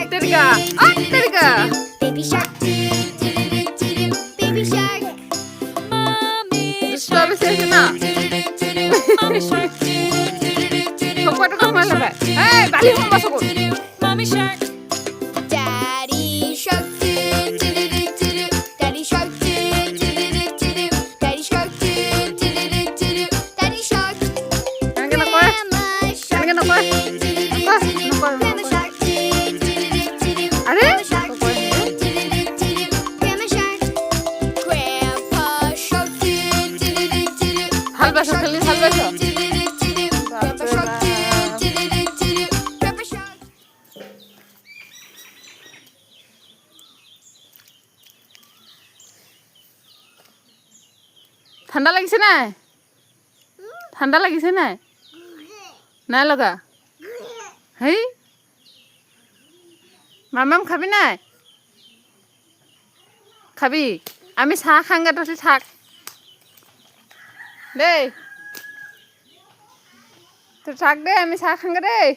Terika. Oh, terika. Baby shark, baby shark. Dusta habis ya sana. Mommy shark, Sokwa tu kemana pak? Balik mau masuk. mommy shark. Daddy shark, daddy shark, daddy shark, daddy shark. Kan kena kau? Grandma Kan shark, kena kau? Grandma shark, Ada? shark, Grandma shark, Grandpa shark, Hal basa kali hal basa. Grandpa shark, Grandpa shark. ঠান্ডা লাগিছে নাই? ঠান্ডা লাগিছে নাই? নাই লগা? হেই মামাম খাবি নাই? খাবি? আমি চাহ খাংগে তহঁতি থাক দেই। তই থাক দেই আমি চাহ খাংগে দেই।